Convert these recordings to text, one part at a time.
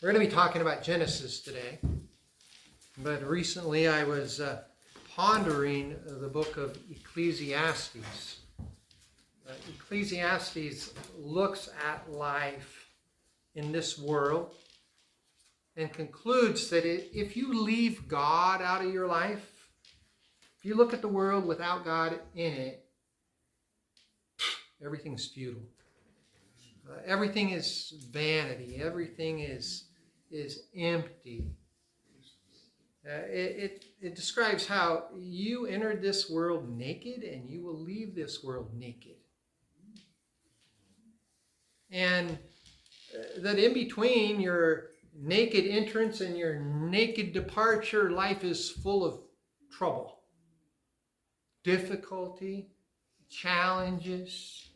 We're going to be talking about Genesis today, but recently I was pondering the book of Ecclesiastes. Ecclesiastes looks at life in this world and concludes that if you leave God out of your life, if you look at the world without God in it, everything's futile. Everything is vanity. Everything is empty. It describes how you entered this world naked and you will leave this world naked. And that in between your naked entrance and your naked departure, life is full of trouble, difficulty, challenges,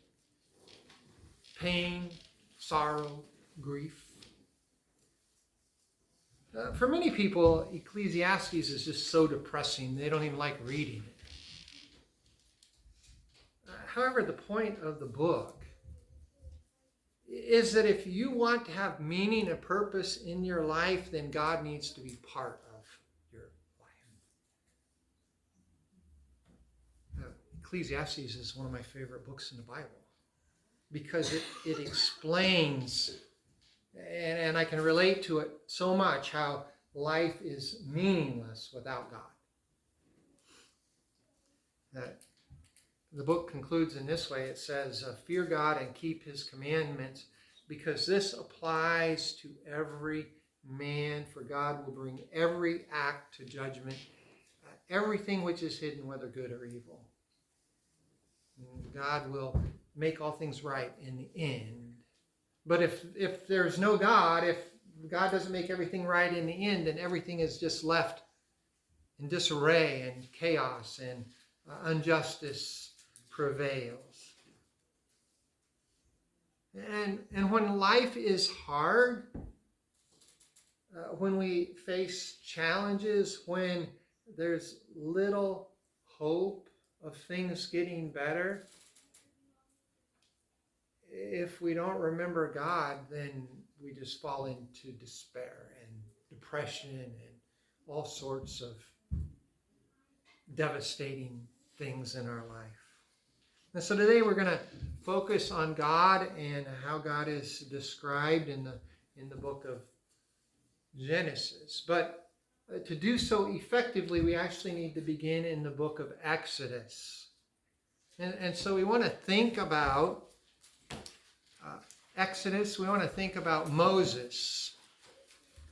pain, sorrow, grief. For many people, Ecclesiastes is just so depressing, they don't even like reading it. However, the point of the book is that if you want to have meaning and purpose in your life, then God needs to be part of your life. Ecclesiastes is one of my favorite books in the Bible because it explains, and I can relate to it so much, how life is meaningless without God. The book concludes in this way. It says, fear God and keep his commandments, because this applies to every man, for God will bring every act to judgment, everything which is hidden, whether good or evil. And God will make all things right in the end. But if there's no God, if God doesn't make everything right in the end, then everything is just left in disarray and chaos, and injustice prevails. And when life is hard, when we face challenges, when there's little hope of things getting better, if we don't remember God, then we just fall into despair and depression and all sorts of devastating things in our life. And so today we're going to focus on God and how God is described in the book of Genesis. But to do so effectively, we actually need to begin in the book of Exodus. And so we want to think about Exodus. We want to think about Moses,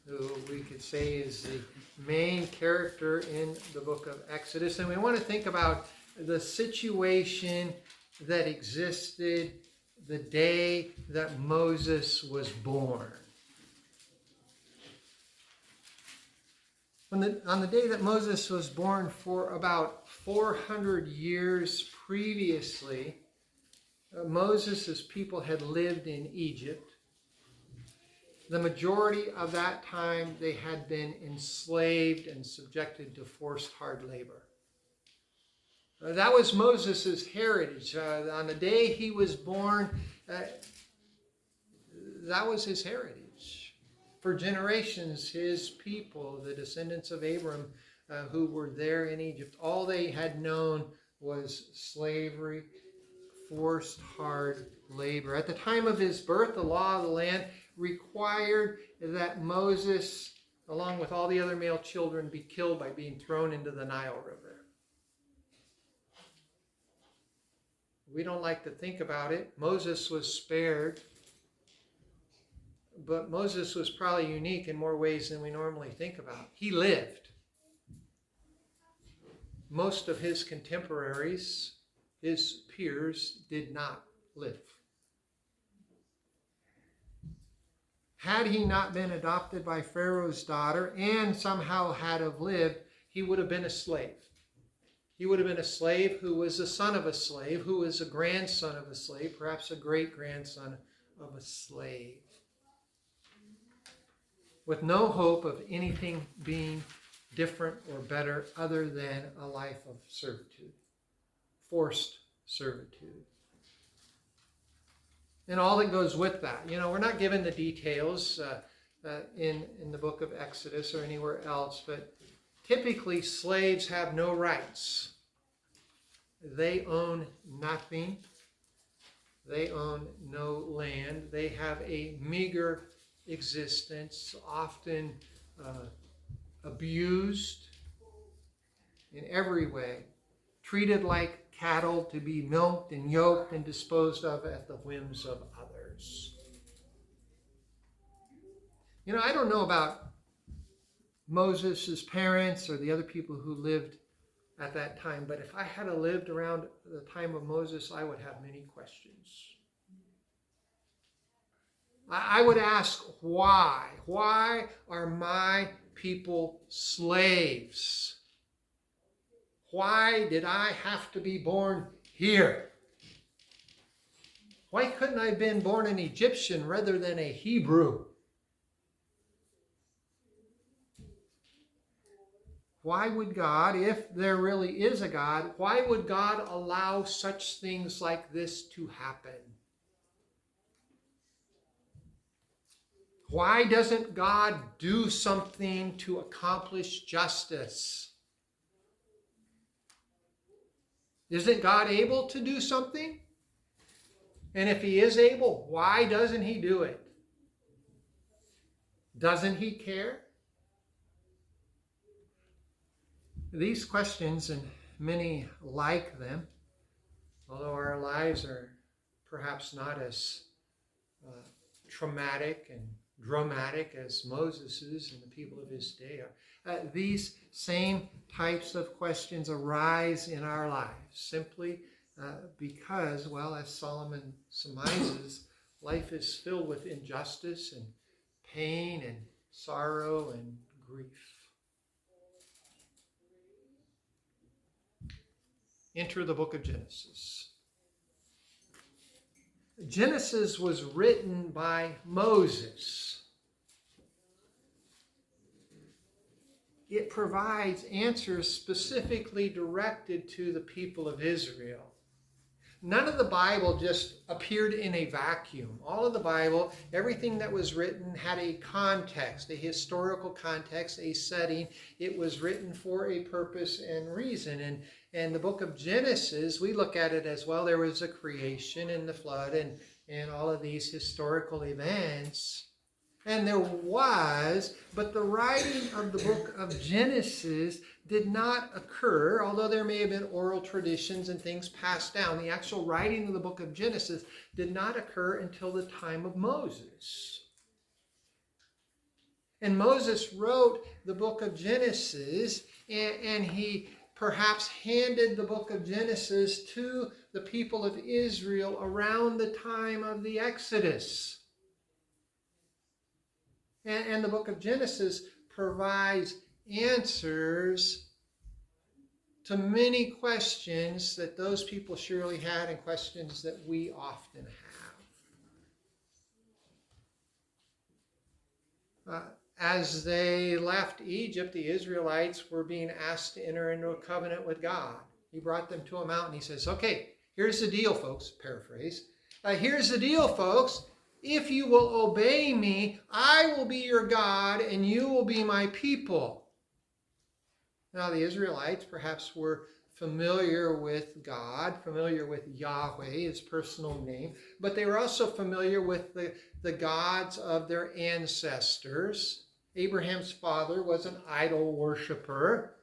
who we could say is the main character in the book of Exodus. And we want to think about the situation that existed the day that Moses was born. On the day that Moses was born, for about 400 years previously, Moses' people had lived in Egypt. The majority of that time, they had been enslaved and subjected to forced hard labor. That was Moses' heritage. On the day he was born, that was his heritage. For generations, his people, the descendants of Abram, who were there in Egypt, all they had known was slavery, forced hard labor. At the time of his birth, the law of the land required that Moses, along with all the other male children, be killed by being thrown into the Nile River. We don't like to think about it. Moses was spared, but Moses was probably unique in more ways than we normally think about. He lived. Most of his contemporaries, his peers, did not live. Had he not been adopted by Pharaoh's daughter and somehow had have lived, he would have been a slave. He would have been a slave who was a son of a slave, who was a grandson of a slave, perhaps a great-grandson of a slave, with no hope of anything being different or better other than a life of servitude, forced servitude. And all that goes with that. We're not given the details. in the book of Exodus or anywhere else, but typically slaves have no rights. They own nothing. They own no land. They have a meager existence, often abused in every way, treated like cattle to be milked and yoked and disposed of at the whims of others. You know, I don't know about Moses' parents or the other people who lived at that time, but if I had lived around the time of Moses, I would have many questions. I would ask, why? Why are my people slaves? Why did I have to be born here? Why couldn't I have been born an Egyptian rather than a Hebrew? Why would God, if there really is a God, why would God allow such things like this to happen? Why doesn't God do something to accomplish justice? Isn't God able to do something? And if he is able, why doesn't he do it? Doesn't he care? These questions, and many like them, although our lives are perhaps not as traumatic and dramatic as Moses's and the people of his day are, these same types of questions arise in our lives simply because, well, as Solomon surmises, life is filled with injustice and pain and sorrow and grief. Enter the book of Genesis. Genesis was written by Moses. It provides answers specifically directed to the people of Israel. None of the Bible just appeared in a vacuum. All of the Bible, everything that was written had a context, a historical context, a setting. It was written for a purpose and reason. And the book of Genesis, we look at it as, well, there was a creation and the flood and all of these historical events. And there was, but the writing of the book of Genesis did not occur, although there may have been oral traditions and things passed down. The actual writing of the book of Genesis did not occur until the time of Moses. And Moses wrote the book of Genesis, and he perhaps handed the book of Genesis to the people of Israel around the time of the Exodus. And the book of Genesis provides answers to many questions that those people surely had and questions that we often have. As they left Egypt, the Israelites were being asked to enter into a covenant with God. He brought them to a mountain. He says, okay, here's the deal, folks. Paraphrase. Here's the deal, folks. If you will obey me, I will be your God and you will be my people. Now, the Israelites perhaps were familiar with God, familiar with Yahweh, his personal name, but they were also familiar with the gods of their ancestors. Abraham's father was an idol worshiper.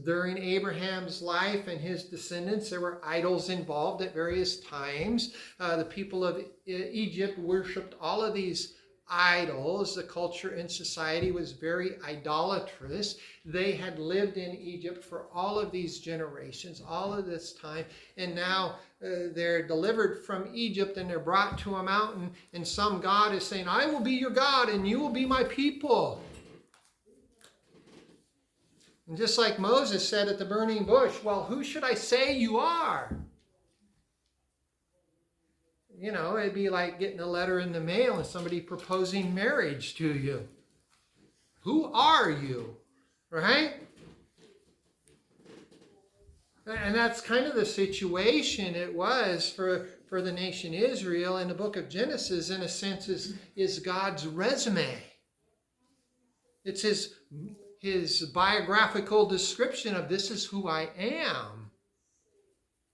During Abraham's life and his descendants, there were idols involved at various times. The people of Egypt worshipped all of these idols. The culture and society was very idolatrous. They had lived in Egypt for all of these generations, all of this time, and now they're delivered from Egypt and they're brought to a mountain, and some God is saying, I will be your God and you will be my people. And just like Moses said at the burning bush, well, who should I say you are? You know, it'd be like getting a letter in the mail and somebody proposing marriage to you. Who are you? Right? And that's kind of the situation it was for for the nation Israel. And the book of Genesis, in a sense, is God's resume. It's his biographical description of this is who I am.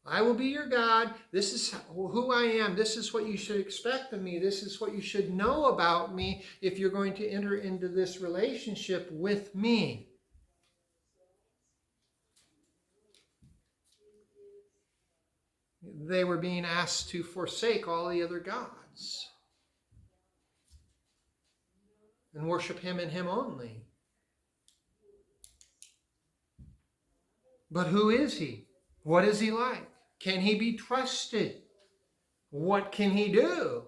I will be your God. This is who I am. This is what you should expect of me. This is what you should know about me if you're going to enter into this relationship with me. They were being asked to forsake all the other gods and worship him and him only. But who is he? What is he like? Can he be trusted? What can he do?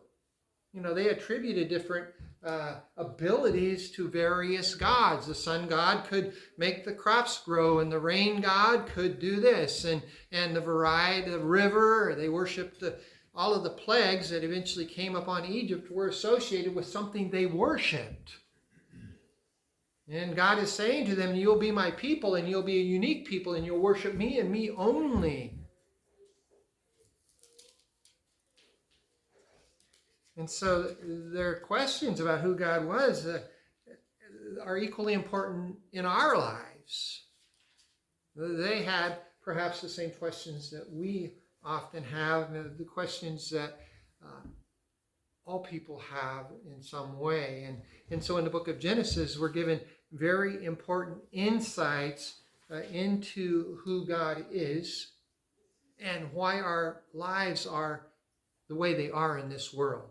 You know, they attributed different abilities to various gods. The sun god could make the crops grow, and the rain god could do this, and the variety of the river. They worshipped all of the plagues that eventually came upon Egypt were associated with something they worshipped. And God is saying to them, you'll be my people, and you'll be a unique people, and you'll worship me and me only. And so their questions about who God was are equally important in our lives. They had perhaps the same questions that we often have, the questions that all people have in some way. And so in the book of Genesis, we're given very important insights into who God is and why our lives are the way they are in this world.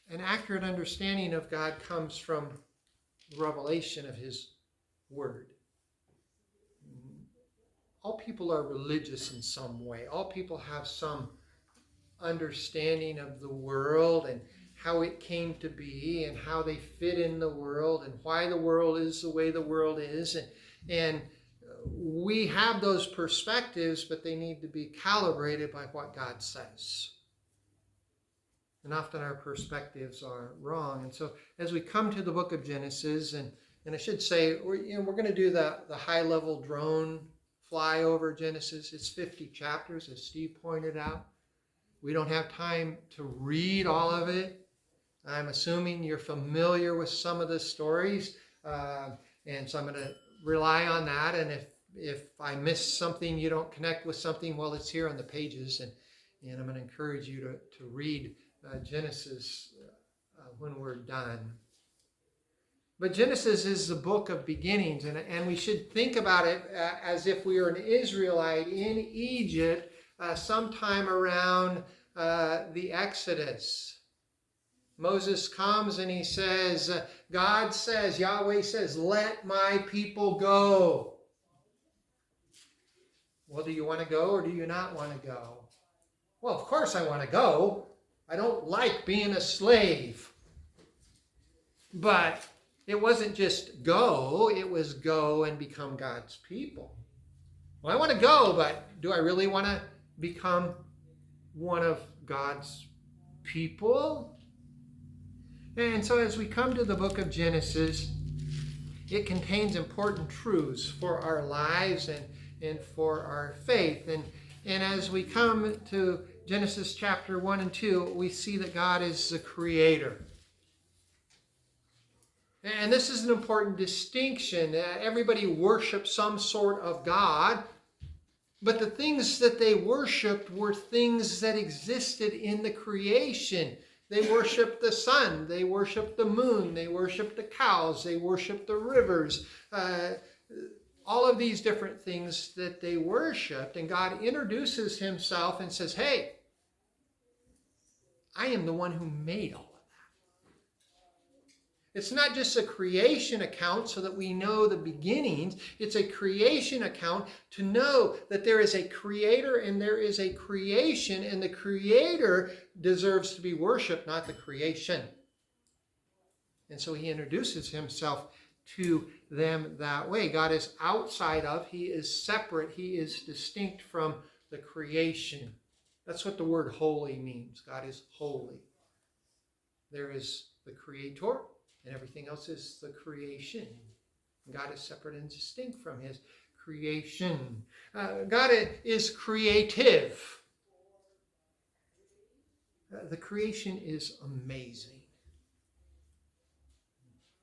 An accurate understanding of God comes from the revelation of his word. All people are religious in some way. All people have some understanding of the world and how it came to be and how they fit in the world and why the world is the way the world is. And we have those perspectives, but they need to be calibrated by what God says. And often our perspectives are wrong. And so as we come to the book of Genesis, and I should say, we're going to do the high-level drone fly over Genesis. It's 50 chapters, as Steve pointed out. We don't have time to read all of it. I'm assuming you're familiar with some of the stories. And so I'm going to rely on that. And if I miss something, you don't connect with something, well, it's here on the pages. And I'm going to encourage you to read Genesis when we're done. But Genesis is the book of beginnings, and we should think about it as if we were an Israelite in Egypt sometime around the Exodus. Moses comes and he says, God says, Yahweh says, let my people go. Well, do you want to go or do you not want to go? Well, of course I want to go. I don't like being a slave. But it wasn't just go, it was go and become God's people. Well, I want to go, but do I really want to become one of God's people? And so as we come to the book of Genesis, it contains important truths for our lives and for our faith. And as we come to Genesis chapter 1 and 2, we see that God is the creator. And this is an important distinction. Everybody worships some sort of God, but the things that they worshipped were things that existed in the creation. They worshipped the sun, they worshipped the moon, they worshipped the cows, they worshipped the rivers, all of these different things that they worshipped. And God introduces himself and says, hey, I am the one who made all of that. It's not just a creation account so that we know the beginnings. It's a creation account to know that there is a creator and there is a creation, and the creator deserves to be worshipped, not the creation. And so he introduces himself to them that way. God is outside of, he is separate, he is distinct from the creation. That's what the word holy means. God is holy. There is the creator, and everything else is the creation. God is separate and distinct from his creation. God is creative. The creation is amazing.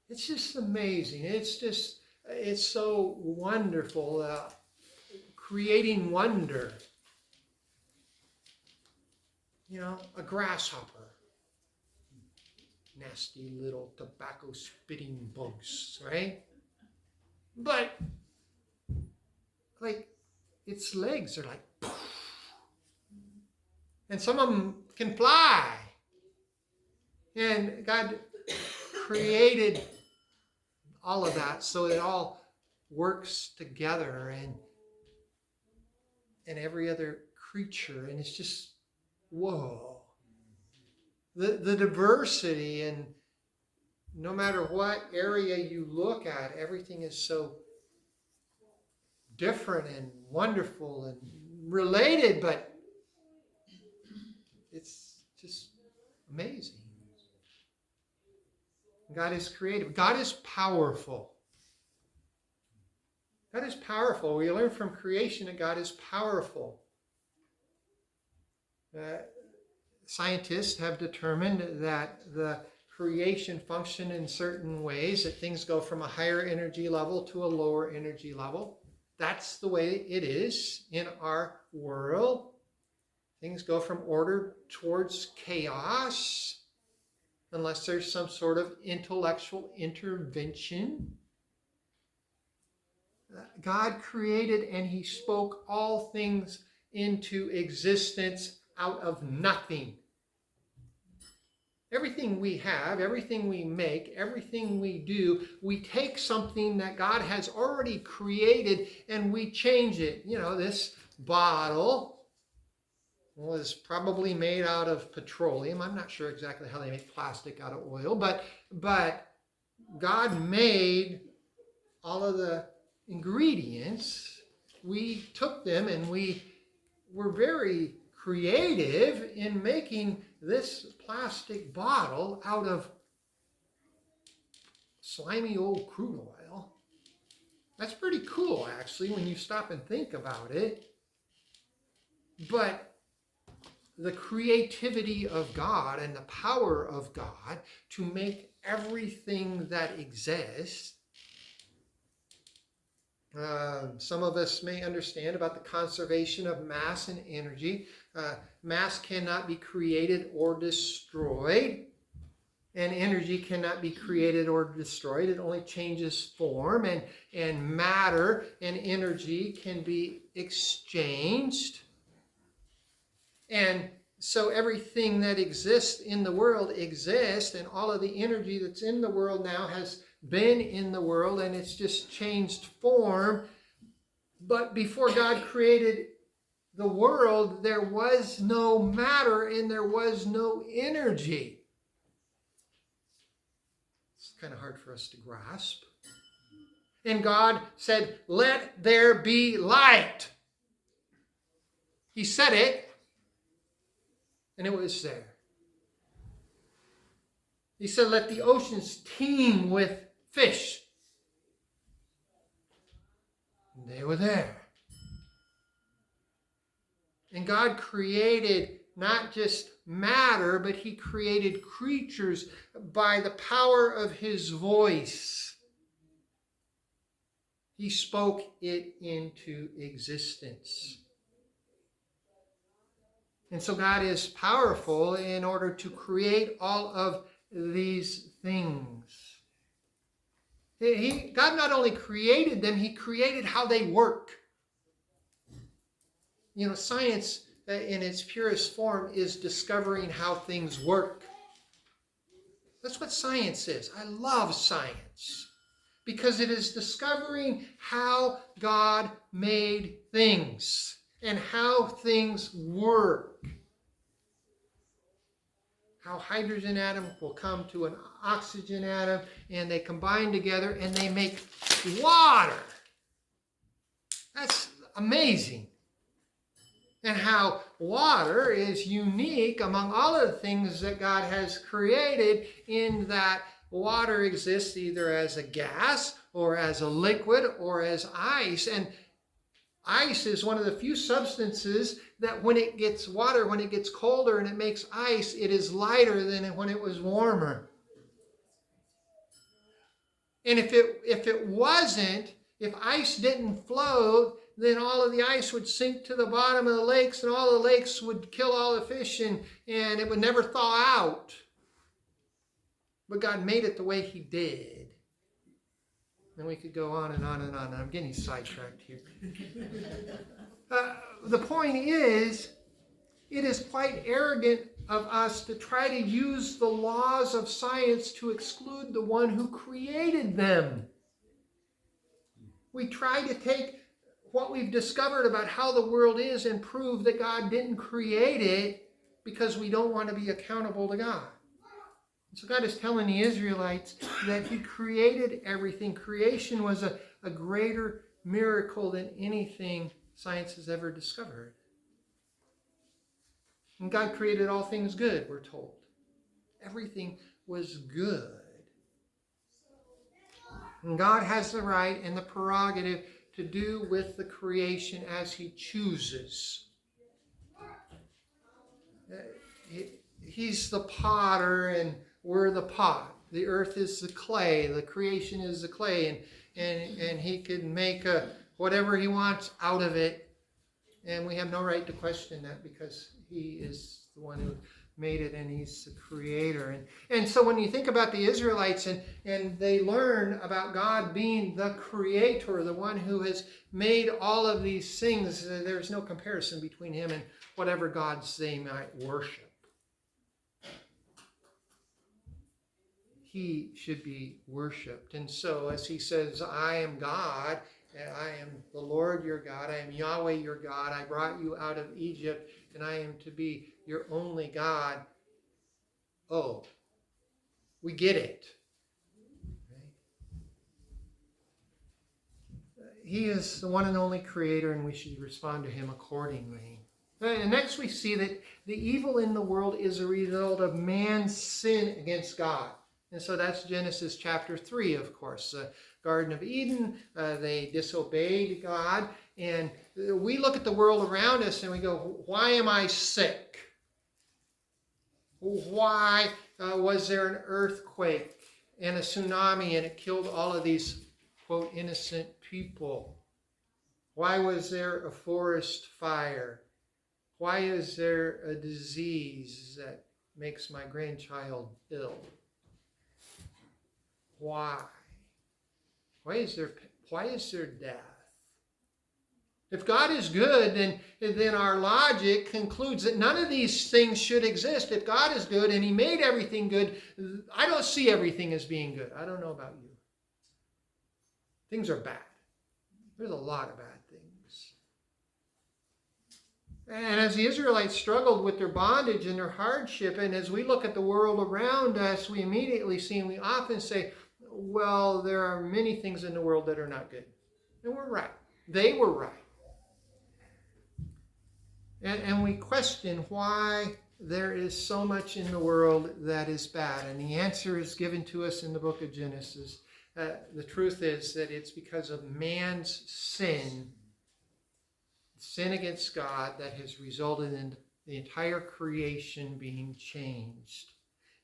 It's just amazing. It's so wonderful. Creating wonder. You know, a grasshopper. Nasty little tobacco spitting bugs, right? But, like, its legs are like, poof. And some of them can fly. And God created all of that so it all works together, and every other creature, and it's just, whoa. The diversity, and no matter what area you look at, everything is so different and wonderful and related, but it's just amazing. God is creative. God is powerful. God is powerful. We learn from creation that God is powerful. Scientists have determined that the creation functioned in certain ways, that things go from a higher energy level to a lower energy level. That's the way it is in our world. Things go from order towards chaos, unless there's some sort of intellectual intervention. God created and he spoke all things into existence out of nothing. Everything we have, everything we make, everything we do, we take something that God has already created and we change it. You know, this bottle was probably made out of petroleum. I'm not sure exactly how they make plastic out of oil, but God made all of the ingredients. We took them and we were very creative in making this plastic bottle out of slimy old crude oil. That's pretty cool, actually, when you stop and think about it. But the creativity of God and the power of God to make everything that exists. Some of us may understand about the conservation of mass and energy. Mass cannot be created or destroyed, and energy cannot be created or destroyed. It only changes form, and matter and energy can be exchanged. And so everything that exists in the world exists, and all of the energy that's in the world now has been in the world, and it's just changed form. But before God created the world, there was no matter and there was no energy. It's kind of hard for us to grasp. And God said, "Let there be light." He said it, and it was there. He said, "Let the oceans teem with fish." And they were there. And God created not just matter, but he created creatures by the power of his voice. He spoke it into existence. And so God is powerful in order to create all of these things. God not only created them, he created how they work. You know, science in its purest form is discovering how things work. That's what science is. I love science because it is discovering how God made things and how things work. How hydrogen atom will come to an oxygen atom and they combine together and they make water. That's amazing. And how water is unique among all of the things that God has created, in that water exists either as a gas or as a liquid or as ice. And Ice is one of the few substances that when it gets water, when it gets colder and it makes ice, it is lighter than when it was warmer. And if ice didn't float, then all of the ice would sink to the bottom of the lakes, and all the lakes would kill all the fish, and it would never thaw out. But God made it the way He did. And we could go on and on and on. I'm getting sidetracked here. The point is, it is quite arrogant of us to try to use the laws of science to exclude the one who created them. We try to take what we've discovered about how the world is and prove that God didn't create it because we don't want to be accountable to God. So God is telling the Israelites that He created everything. Creation was a greater miracle than anything science has ever discovered. And God created all things good, we're told. Everything was good. And God has the right and the prerogative to do with the creation as He chooses. He's the potter and we're the pot. The earth is the clay. The creation is the clay. And He can make whatever He wants out of it. And we have no right to question that because He is the one who made it and He's the creator. And so when you think about the Israelites and they learn about God being the creator, the one who has made all of these things, there's no comparison between Him and whatever gods they might worship. He should be worshipped. And so as He says, I am God, I am the Lord your God, I am Yahweh your God, I brought you out of Egypt, and I am to be your only God. Oh, we get it. Right? He is the one and only creator, and we should respond to Him accordingly. And next we see that the evil in the world is a result of man's sin against God. And so that's Genesis chapter 3, of course. The Garden of Eden, they disobeyed God. And we look at the world around us and we go, why am I sick? Why was there an earthquake and a tsunami and it killed all of these, quote, innocent people? Why was there a forest fire? Why is there a disease that makes my grandchild ill? Why? Why is there death? If God is good, then our logic concludes that none of these things should exist. If God is good and He made everything good, I don't see everything as being good. I don't know about you. Things are bad. There's a lot of bad things. And as the Israelites struggled with their bondage and their hardship, and as we look at the world around us, we immediately see and we often say, well, there are many things in the world that are not good. And we're right. They were right. And we question why there is so much in the world that is bad. And the answer is given to us in the book of Genesis. The truth is that it's because of man's sin against God, that has resulted in the entire creation being changed.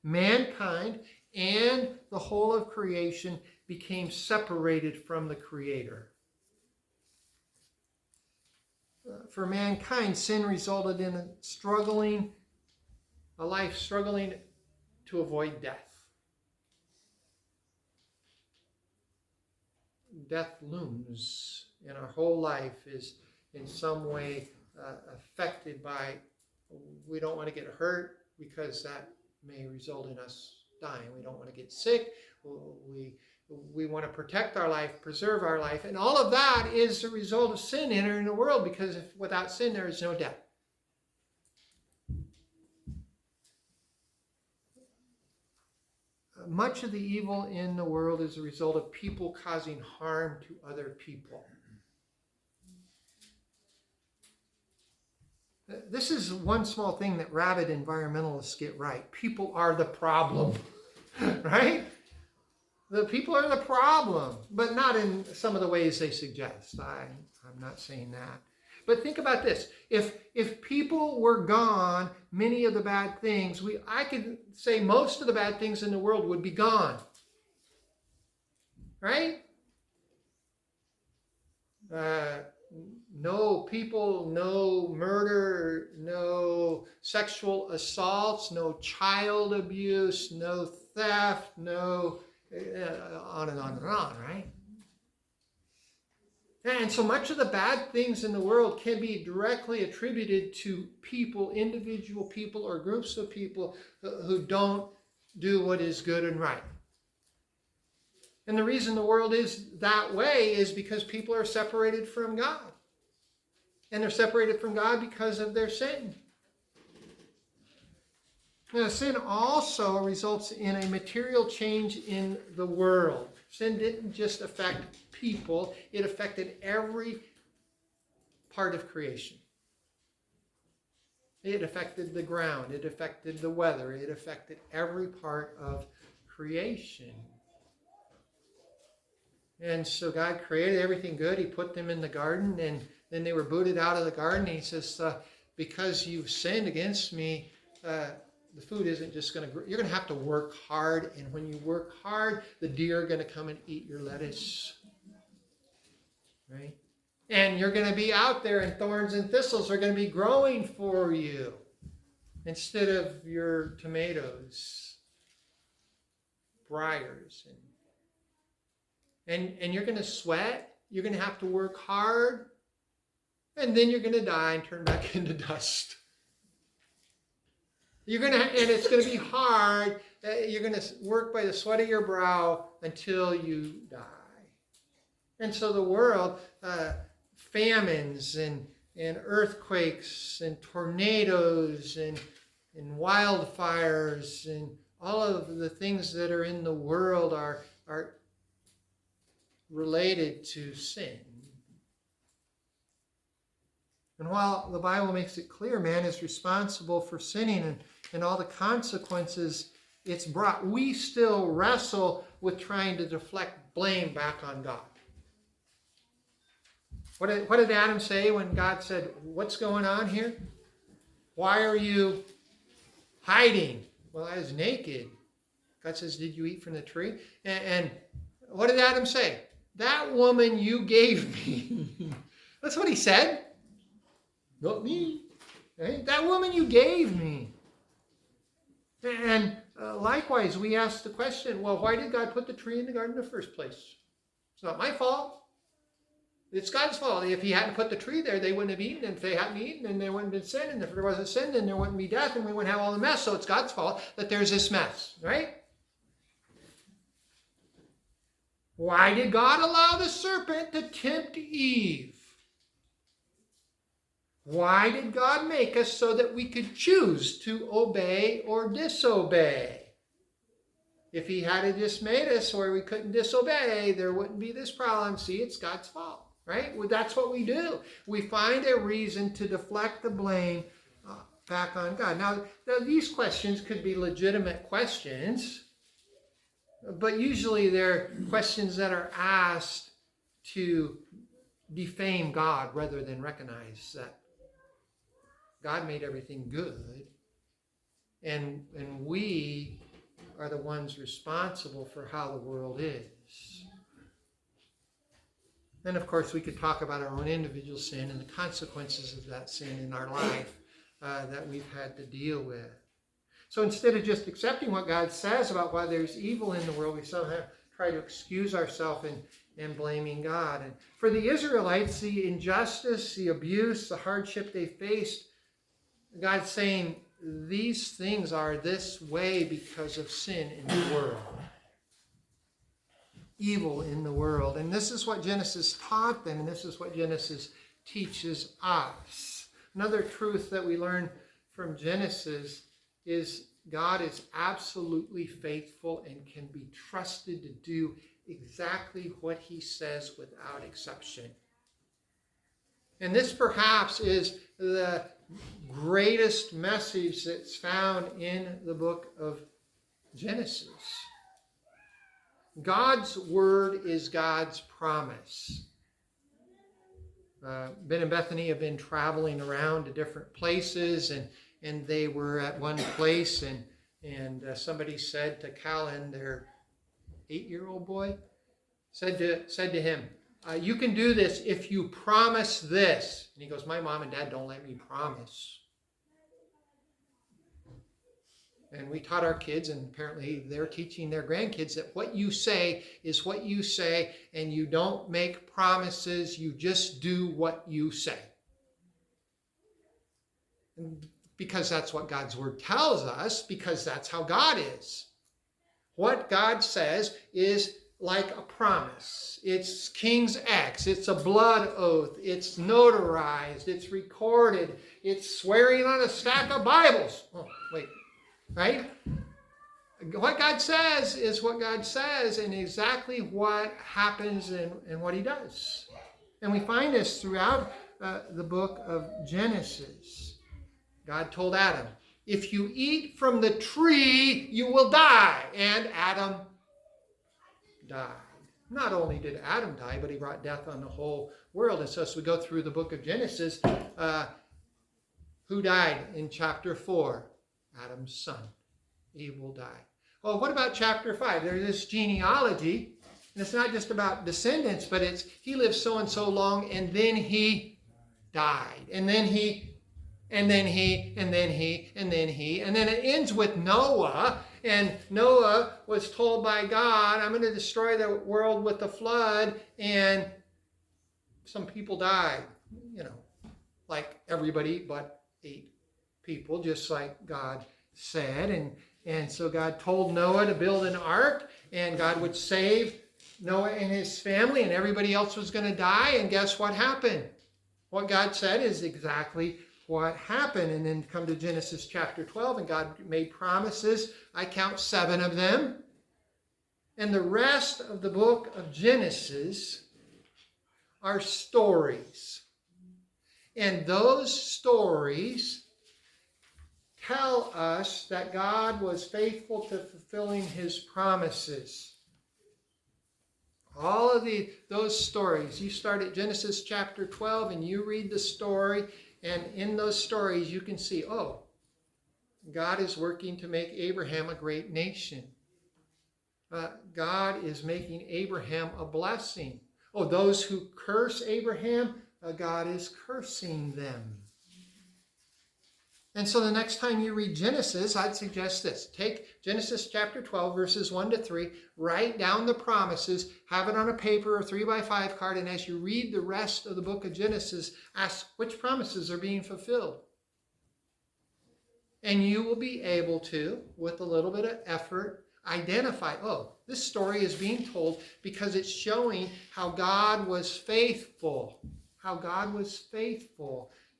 Mankind and the whole of creation became separated from the Creator. For mankind, sin resulted in a life struggling to avoid death. Death looms, and our whole life is in some way affected by, we don't want to get hurt because that may result in us dying. We don't want to get sick. We want to protect our life, preserve our life. And all of that is the result of sin entering the world, because without sin there is no death. Much of the evil in the world is a result of people causing harm to other people. This is one small thing that rabid environmentalists get right. People are the problem, right? The people are the problem, but not in some of the ways they suggest. I'm I'm not saying that. But think about this. If people were gone, many of the bad things, I could say most of the bad things in the world would be gone. Right? No people, no murder, no sexual assaults, no child abuse, no theft, no on and on and on, right? And so much of the bad things in the world can be directly attributed to people, individual people or groups of people who don't do what is good and right. And the reason the world is that way is because people are separated from God. And they're separated from God because of their sin. Now, sin also results in a material change in the world. Sin didn't just affect people, it affected every part of creation. It affected the ground, it affected the weather, it affected every part of creation. And so God created everything good. He put them in the garden, and then they were booted out of the garden. He says, because you've sinned against me, the food isn't just going to grow. You're going to have to work hard. And when you work hard, the deer are going to come and eat your lettuce. Right? And you're going to be out there, and thorns and thistles are going to be growing for you instead of your tomatoes, briars, and you're going to sweat. You're going to have to work hard. And then you're going to die and turn back into dust. And it's going to be hard. You're going to work by the sweat of your brow until you die. And so the world, famines and earthquakes and tornadoes and wildfires and all of the things that are in the world are related to sin. And while the Bible makes it clear man is responsible for sinning and all the consequences it's brought, we still wrestle with trying to deflect blame back on God. What did Adam say when God said, what's going on here? Why are you hiding? Well, I was naked. God says, did you eat from the tree? And what did Adam say? That woman you gave me. That's what he said. Not me. Right? That woman you gave me. And likewise, we ask the question, well, why did God put the tree in the garden in the first place? It's not my fault. It's God's fault. If he hadn't put the tree there, they wouldn't have eaten. And if they hadn't eaten, then there wouldn't have been sin. And if there wasn't sin, then there wouldn't be death, and we wouldn't have all the mess. So it's God's fault that there's this mess, right? Why did God allow the serpent to tempt Eve? Why did God make us so that we could choose to obey or disobey? If he had just made us where we couldn't disobey, there wouldn't be this problem. See, it's God's fault, right? Well, that's what we do. We find a reason to deflect the blame back on God. Now, these questions could be legitimate questions, but usually they're questions that are asked to defame God rather than recognize that God made everything good, and we are the ones responsible for how the world is. And of course, we could talk about our own individual sin and the consequences of that sin in our life that we've had to deal with. So instead of just accepting what God says about why there's evil in the world, we somehow try to excuse ourselves and blaming God. And for the Israelites, the injustice, the abuse, the hardship they faced, God's saying these things are this way because of sin in the world. Evil in the world. And this is what Genesis taught them, and this is what Genesis teaches us. Another truth that we learn from Genesis is God is absolutely faithful and can be trusted to do exactly what he says without exception. And this perhaps is the greatest message that's found in the book of Genesis. God's word is God's promise. Ben and Bethany have been traveling around to different places, and they were at one place, and somebody said to Callan, their 8-year-old boy, said to him, you can do this if you promise this. And he goes, my mom and dad don't let me promise. And we taught our kids, and apparently they're teaching their grandkids, that what you say is what you say, and you don't make promises, you just do what you say. And because that's what God's word tells us, because that's how God is. What God says is like a promise. It's King's X. It's a blood oath. It's notarized. It's recorded. It's swearing on a stack of Bibles. Oh, wait. Right? What God says is what God says, and exactly what happens and what he does. And we find this throughout the book of Genesis. God told Adam, if you eat from the tree, you will die. And Adam died. Not only did Adam die, but he brought death on the whole world. And so as we go through the book of Genesis, who died in chapter 4? Adam's son. He will die. Oh, what about chapter 5? There's this genealogy, and it's not just about descendants, but it's he lived so and so long, and then he died. And then he, and then he, and then he, and then he. And then it ends with Noah, and Noah was told by God, I'm going to destroy the world with a flood, and some people died, like everybody but 8 people, just like God said. And so God told Noah to build an ark, and God would save Noah and his family, and everybody else was going to die. And guess what happened? What God said is exactly what happened. And then come to Genesis chapter 12, and God made promises. I count 7 of them. And the rest of the book of Genesis are stories. And those stories tell us that God was faithful to fulfilling his promises. All of those stories, you start at Genesis chapter 12 and you read the story, and in those stories you can see, God is working to make Abraham a great nation. God is making Abraham a blessing. Those who curse Abraham, God is cursing them. And so the next time you read Genesis, I'd suggest this. Take Genesis chapter 12, verses 1 to 3, write down the promises, have it on a paper or 3x5 card, and as you read the rest of the book of Genesis, ask which promises are being fulfilled. And you will be able to, with a little bit of effort, identify, this story is being told because it's showing how God was faithful,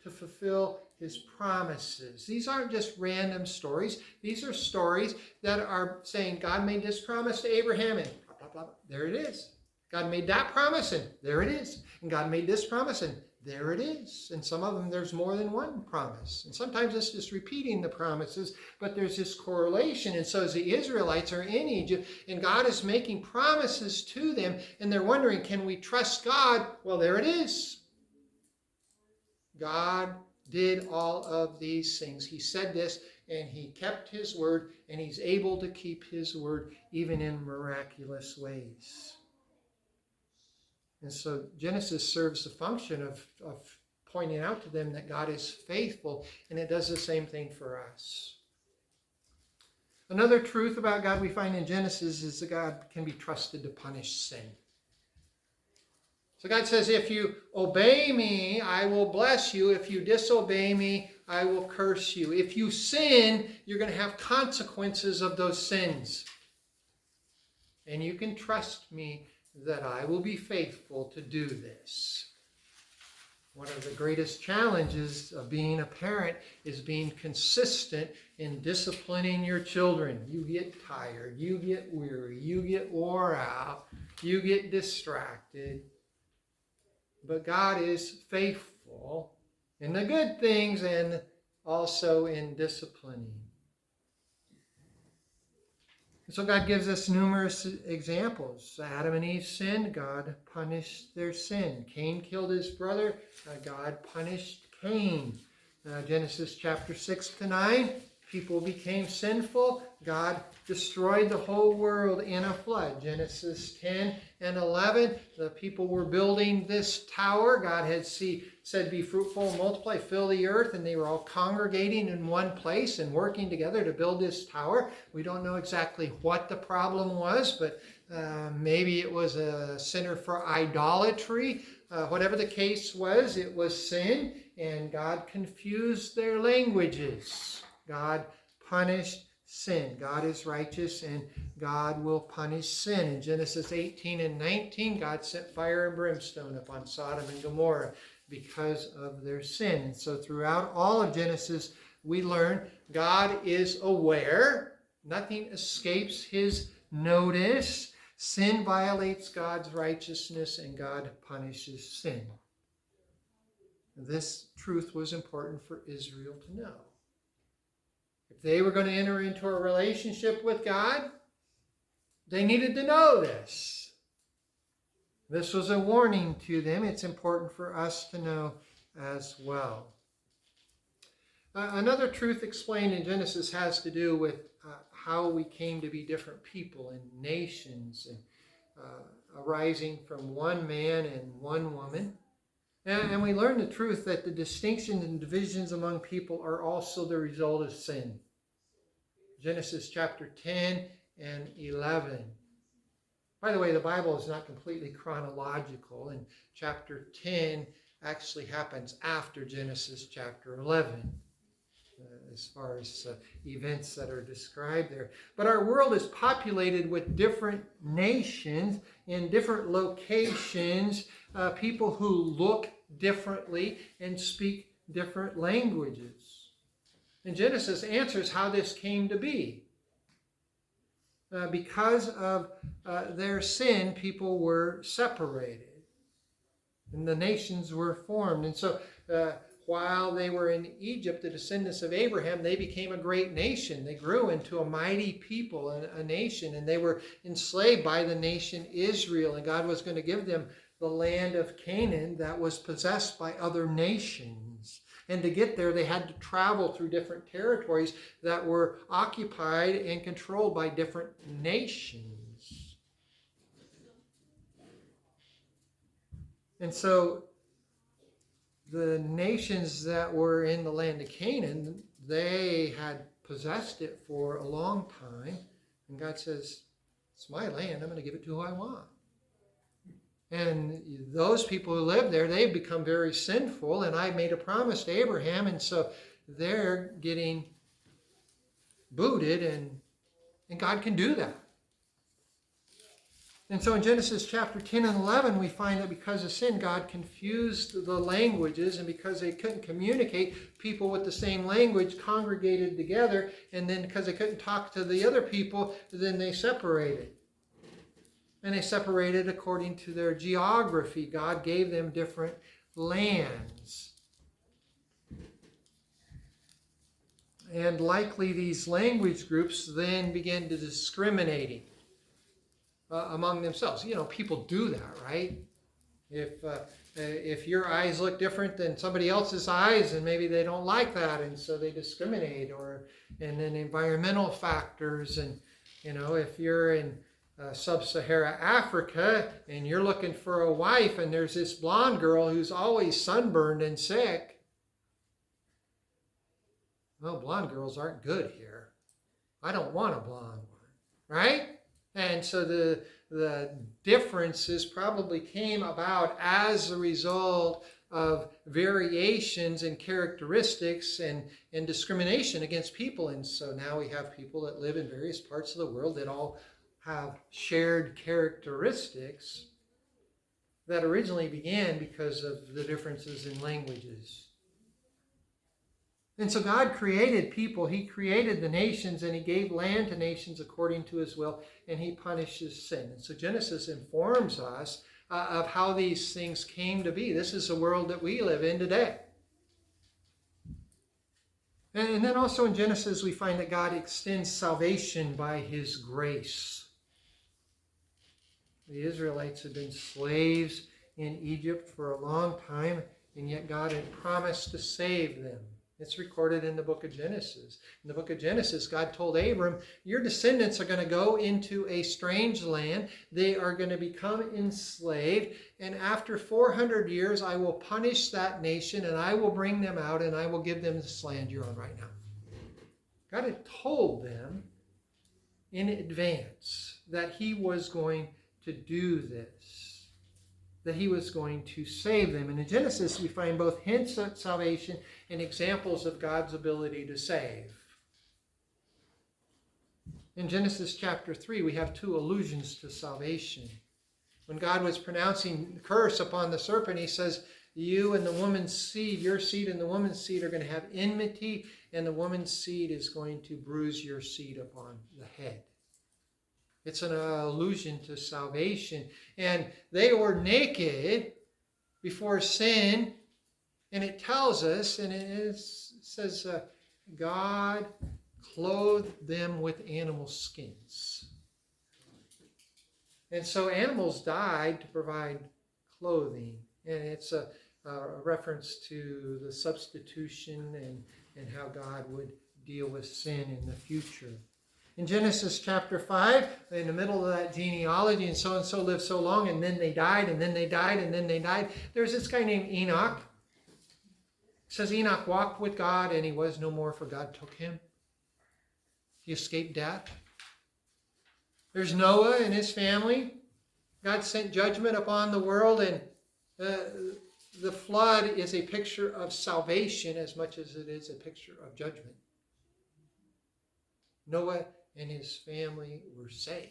to fulfill his promises. These aren't just random stories. These are stories that are saying God made this promise to Abraham, and blah, blah, blah. There it is. God made that promise, and there it is. And God made this promise, and there it is. And some of them, there's more than one promise. And sometimes it's just repeating the promises, but there's this correlation. And so as the Israelites are in Egypt, and God is making promises to them, and they're wondering, can we trust God? Well, there it is. God did all of these things. He said this, and he kept his word, and he's able to keep his word even in miraculous ways. And so Genesis serves the function of pointing out to them that God is faithful, and it does the same thing for us. Another truth about God we find in Genesis is that God can be trusted to punish sin. So God says, if you obey me, I will bless you. If you disobey me, I will curse you. If you sin, you're going to have consequences of those sins. And you can trust me that I will be faithful to do this. One of the greatest challenges of being a parent is being consistent in disciplining your children. You get tired, you get weary, you get wore out, you get distracted. But God is faithful in the good things and also in disciplining. So God gives us numerous examples. Adam and Eve sinned, God punished their sin. Cain killed his brother, God punished Cain. Genesis chapter 6 to 9, people became sinful, God destroyed the whole world in a flood. Genesis 10 and 11, the people were building this tower. God had said, be fruitful and multiply, fill the earth, and they were all congregating in one place and working together to build this tower. We don't know exactly what the problem was, but maybe it was a center for idolatry. Whatever the case was, it was sin, and God confused their languages. God punished sin. God is righteous, and God will punish sin. In Genesis 18 and 19, God sent fire and brimstone upon Sodom and Gomorrah because of their sin. And so throughout all of Genesis, we learn God is aware. Nothing escapes his notice. Sin violates God's righteousness, and God punishes sin. This truth was important for Israel to know. If they were going to enter into a relationship with God, they needed to know this. This was a warning to them. It's important for us to know as well. Another truth explained in Genesis has to do with how we came to be different people and nations, and arising from one man and one woman. And we learn the truth that the distinctions and divisions among people are also the result of sin. Genesis chapter 10 and 11. By the way, the Bible is not completely chronological, and chapter 10 actually happens after Genesis chapter 11, as far as events that are described there. But our world is populated with different nations in different locations, people who look differently and speak different languages. And Genesis answers how this came to be. Because of their sin, people were separated, and the nations were formed. And so while they were in Egypt, the descendants of Abraham, they became a great nation. They grew into a mighty people, a nation, and they were enslaved by the nation Israel. And God was going to give them the land of Canaan that was possessed by other nations. And to get there, they had to travel through different territories that were occupied and controlled by different nations. And so the nations that were in the land of Canaan, they had possessed it for a long time. And God says, it's my land. I'm going to give it to who I want. And those people who live there, they've become very sinful. And I made a promise to Abraham. And so they're getting booted. And God can do that. And so in Genesis chapter 10 and 11, we find that because of sin, God confused the languages, and because they couldn't communicate, people with the same language congregated together, and then because they couldn't talk to the other people, then they separated. And they separated according to their geography. God gave them different lands. And likely these language groups then began to discriminate among themselves. You know, people do that, right? If your eyes look different than somebody else's eyes, and maybe they don't like that, and so they discriminate. And then environmental factors, and you know, if you're in sub-Saharan Africa and you're looking for a wife, and there's this blonde girl who's always sunburned and sick, well, blonde girls aren't good here. I don't want a blonde one, right? And so the differences probably came about as a result of variations in characteristics and discrimination against people. And so now we have people that live in various parts of the world that all have shared characteristics that originally began because of the differences in languages. And so God created people. He created the nations, and he gave land to nations according to his will, and he punishes sin. And so Genesis informs us of how these things came to be. This is the world that we live in today. And then also in Genesis, we find that God extends salvation by his grace. The Israelites had been slaves in Egypt for a long time, and yet God had promised to save them. It's recorded in the book of Genesis. In the book of Genesis, God told Abram, your descendants are going to go into a strange land. They are going to become enslaved. And after 400 years, I will punish that nation, and I will bring them out, and I will give them this land you're on right now. God had told them in advance that he was going to do this, that he was going to save them. And in Genesis, we find both hints at salvation and examples of God's ability to save. In Genesis chapter 3, we have two allusions to salvation. When God was pronouncing the curse upon the serpent, he says, you and the woman's seed, your seed and the woman's seed are going to have enmity, and the woman's seed is going to bruise your seed upon the head. It's an allusion to salvation. And they were naked before sin. And it tells us, and it says, God clothed them with animal skins. And so animals died to provide clothing. And it's a reference to the substitution and how God would deal with sin in the future. In Genesis chapter 5, in the middle of that genealogy, and so lived so long, and then they died, and then they died, and then they died. There's this guy named Enoch. It says Enoch walked with God, and he was no more, for God took him. He escaped death. There's Noah and his family. God sent judgment upon the world, and the flood is a picture of salvation as much as it is a picture of judgment. Noah and his family were saved.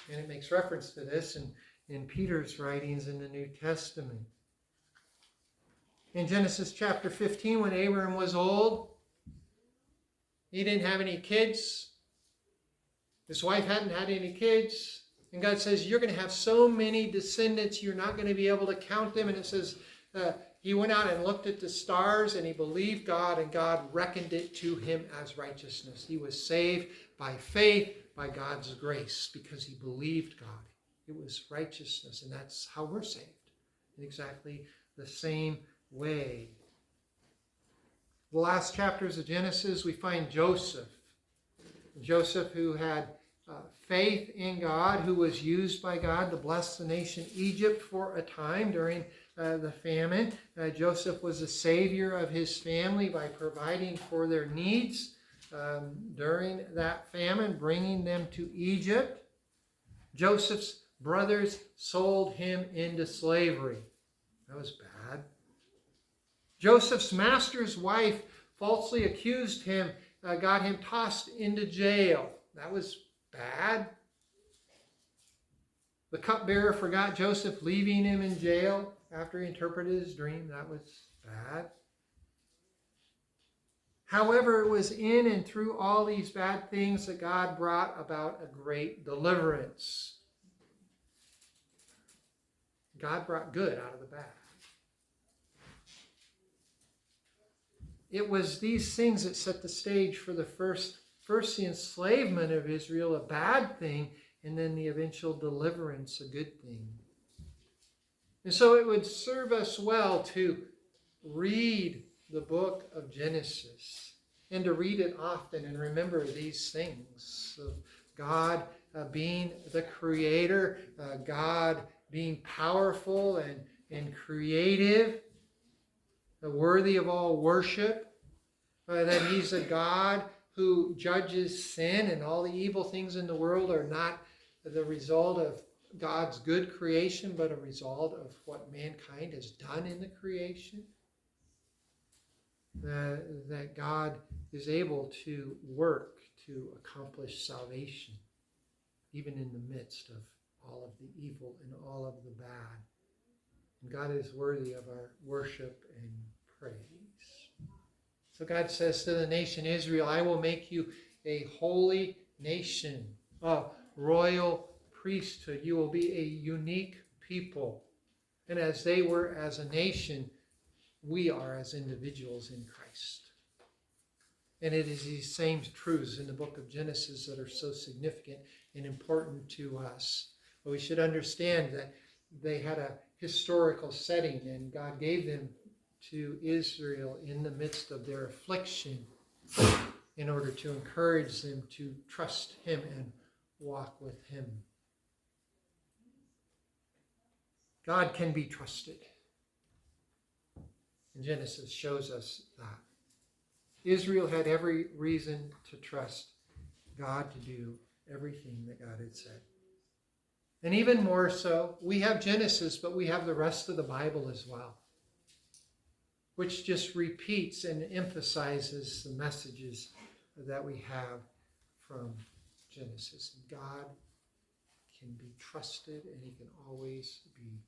And it makes reference to this in Peter's writings in the New Testament. In Genesis chapter 15, when Abram was old, he didn't have any kids. His wife hadn't had any kids. And God says, you're going to have so many descendants, you're not going to be able to count them. And it says, he went out and looked at the stars, and he believed God, and God reckoned it to him as righteousness. He was saved by faith, by God's grace, because he believed God. It was righteousness, and that's how we're saved, in exactly the same way. The last chapters of Genesis, we find Joseph. Joseph, who had faith in God, who was used by God to bless the nation Egypt for a time during the famine. Joseph was a savior of his family by providing for their needs during that famine, bringing them to Egypt. Joseph's brothers sold him into slavery. That was bad. Joseph's master's wife falsely accused him, got him tossed into jail. That was bad. The cupbearer forgot Joseph, leaving him in jail after he interpreted his dream. That was bad. However, it was in and through all these bad things that God brought about a great deliverance. God brought good out of the bad. It was these things that set the stage for the first the enslavement of Israel, a bad thing, and then the eventual deliverance, a good thing. And so it would serve us well to read the book of Genesis and to read it often and remember these things of God being the creator, God being powerful and creative, worthy of all worship, that he's a God who judges sin, and all the evil things in the world are not the result of God's good creation, but a result of what mankind has done in the creation. That God is able to work to accomplish salvation, even in the midst of all of the evil and all of the bad. And God is worthy of our worship and praise. So God says to the nation Israel, I will make you a holy nation, a royal priesthood. You will be a unique people. And as they were as a nation, we are as individuals in Christ. And it is these same truths in the book of Genesis that are so significant and important to us. But we should understand that they had a historical setting, and God gave them to Israel in the midst of their affliction in order to encourage them to trust him and walk with him. God can be trusted. And Genesis shows us that. Israel had every reason to trust God to do everything that God had said. And even more so, we have Genesis, but we have the rest of the Bible as well, which just repeats and emphasizes the messages that we have from Genesis. God can be trusted, and he can always be